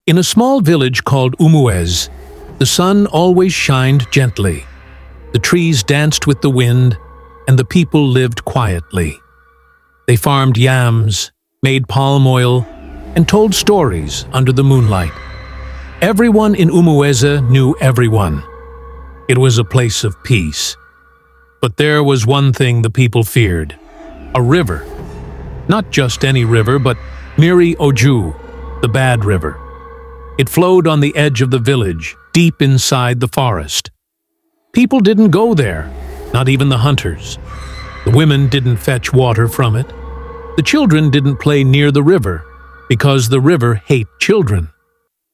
In a small village called Umueze, the sun always shined gently. The trees danced with the wind, and the people lived quietly. They farmed yams, made palm oil, and told stories under the moonlight. Everyone in Umueze knew everyone. It was a place of peace. But there was one thing the people feared: a river. Not just any river, but Mmiri, the bad river. It flowed on the edge of the village, deep inside the forest. People didn't go there, not even the hunters. The women didn't fetch water from it. The children didn't play near the river, because the river hates children.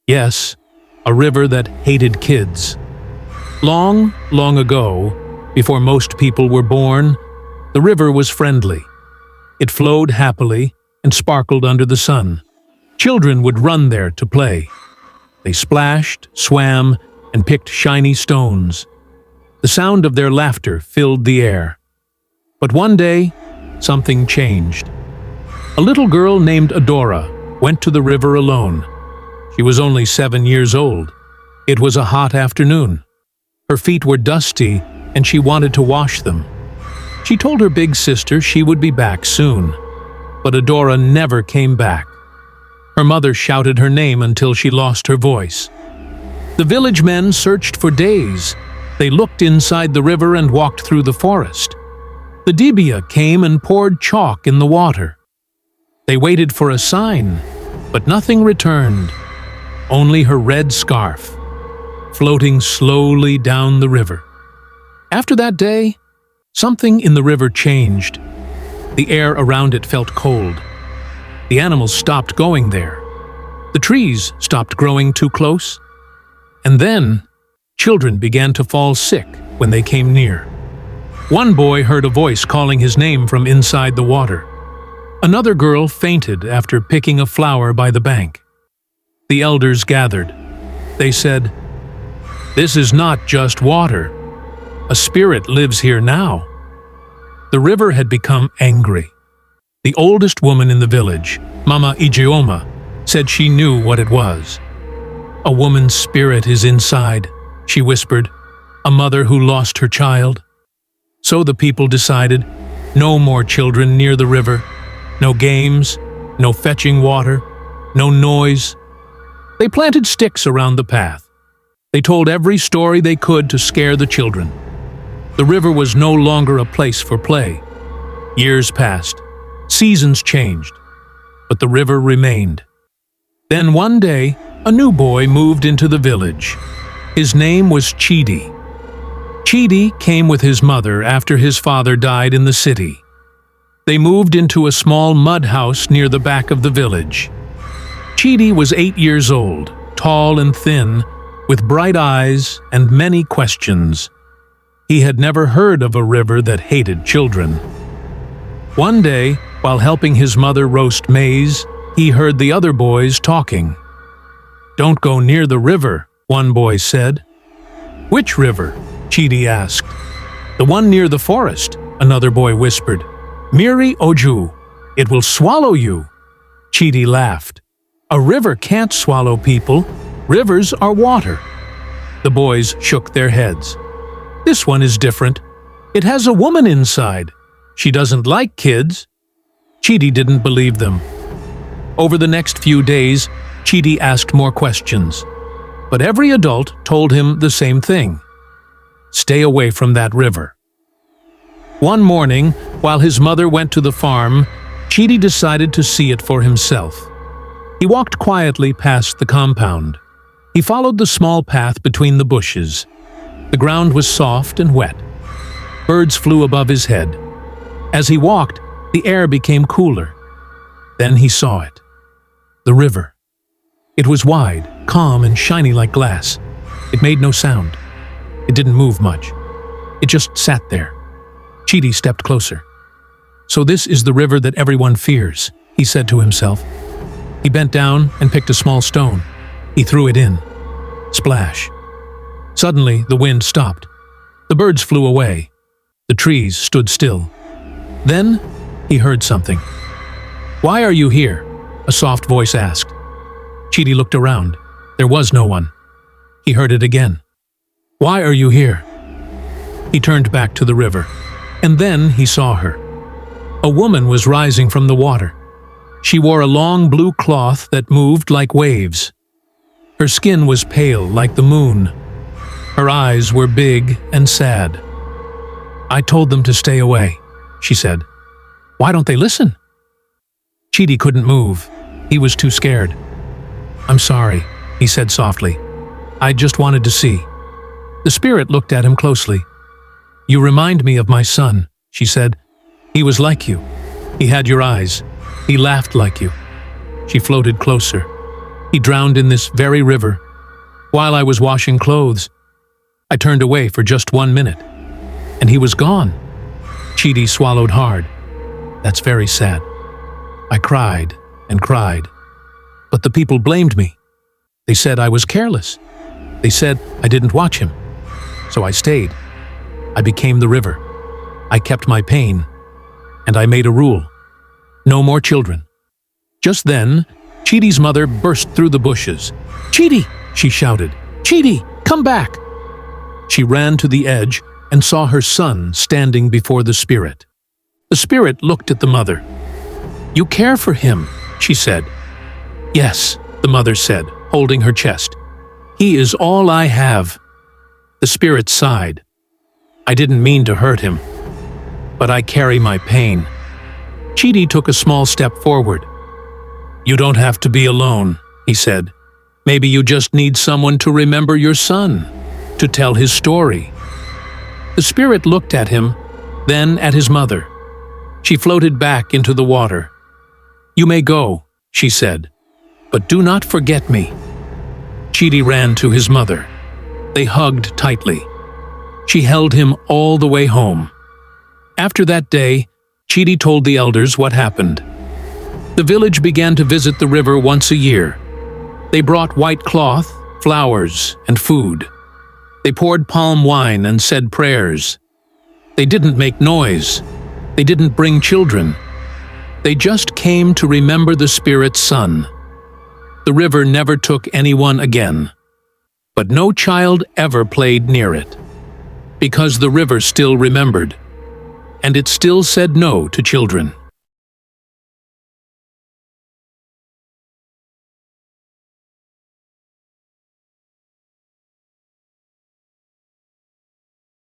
Yes, a river that hated kids. Long, long ago, before most people were born, the river was friendly. It flowed happily and sparkled under the sun. Children would run there to play. They splashed, swam, and picked shiny stones. The sound of their laughter filled the air. But one day, something changed. A little girl named Adora went to the river alone. She was only 7 years old. It was a hot afternoon. Her feet were dusty, and she wanted to wash them. She told her big sister she would be back soon. But Adora never came back. Her mother shouted her name until she lost her voice. The village men searched for days. They looked inside the river and walked through the forest. The dibia came and poured chalk in the water. They waited for a sign, but nothing returned. Only her red scarf, floating slowly down the river. After that day, something in the river changed. The air around it felt cold. The animals stopped going there. The trees stopped growing too close. And then, children began to fall sick when they came near. One boy heard a voice calling his name from inside the water. Another girl fainted after picking a flower by the bank. The elders gathered. They said, "This is not just water. A spirit lives here now." The river had become angry. The oldest woman in the village, Mama Ijeoma, said she knew what it was. "A woman's spirit is inside," she whispered, "a mother who lost her child." So the people decided, no more children near the river, no games, no fetching water, no noise. They planted sticks around the path. They told every story they could to scare the children. The river was no longer a place for play. Years passed. Seasons changed. But the river remained. Then one day, a new boy moved into the village. His name was Chidi. Chidi came with his mother after his father died in the city. They moved into a small mud house near the back of the village. Chidi was 8 years old, tall and thin, with bright eyes and many questions. He had never heard of a river that hated children. One day, while helping his mother roast maize, he heard the other boys talking. "Don't go near the river," one boy said. "Which river?" Chidi asked. "The one near the forest," another boy whispered. "Mmiri, it will swallow you." Chidi laughed. "A river can't swallow people. Rivers are water." The boys shook their heads. "This one is different. It has a woman inside. She doesn't like kids." Chidi didn't believe them. Over the next few days, Chidi asked more questions. But every adult told him the same thing. Stay away from that river. One morning, while his mother went to the farm, Chidi decided to see it for himself. He walked quietly past the compound. He followed the small path between the bushes. The ground was soft and wet. Birds flew above his head. As he walked, the air became cooler. Then he saw it. The river. It was wide, calm, and shiny like glass. It made no sound. It didn't move much. It just sat there. Chidi stepped closer. "So this is the river that everyone fears," he said to himself. He bent down and picked a small stone. He threw it in. Splash. Suddenly, the wind stopped. The birds flew away. The trees stood still. Then, he heard something. "Why are you here?" a soft voice asked. Chidi looked around. There was no one. He heard it again. "Why are you here?" He turned back to the river, and then he saw her. A woman was rising from the water. She wore a long blue cloth that moved like waves. Her skin was pale like the moon. Her eyes were big and sad. "I told them to stay away," she said. "Why don't they listen?" Chidi couldn't move. He was too scared. "I'm sorry," he said softly. "I just wanted to see." The spirit looked at him closely. "You remind me of my son," she said. "He was like you. He had your eyes. He laughed like you." She floated closer. "He drowned in this very river. While I was washing clothes, I turned away for just 1 minute, and he was gone." Chidi swallowed hard. "That's very sad." I cried and cried. But the people blamed me. They said I was careless. They said I didn't watch him. So I stayed. I became the river. I kept my pain. And I made a rule. No more children. Just then, Chidi's mother burst through the bushes. "Chidi!" she shouted. "Chidi, come back!" She ran to the edge and saw her son standing before the spirit. The spirit looked at the mother. "You care for him," she said. "Yes," the mother said, holding her chest. "He is all I have." The spirit sighed. "I didn't mean to hurt him, but I carry my pain." Chidi took a small step forward. "You don't have to be alone," he said. "Maybe you just need someone to remember your son, to tell his story." The spirit looked at him, then at his mother. She floated back into the water. "You may go," she said, "but do not forget me." Chidi ran to his mother. They hugged tightly. She held him all the way home. After that day, Chidi told the elders what happened. The village began to visit the river once a year. They brought white cloth, flowers, and food. They poured palm wine and said prayers. They didn't make noise. They didn't bring children. They just came to remember the spirit's son. The river never took anyone again. But no child ever played near it. Because the river still remembered. And it still said no to children.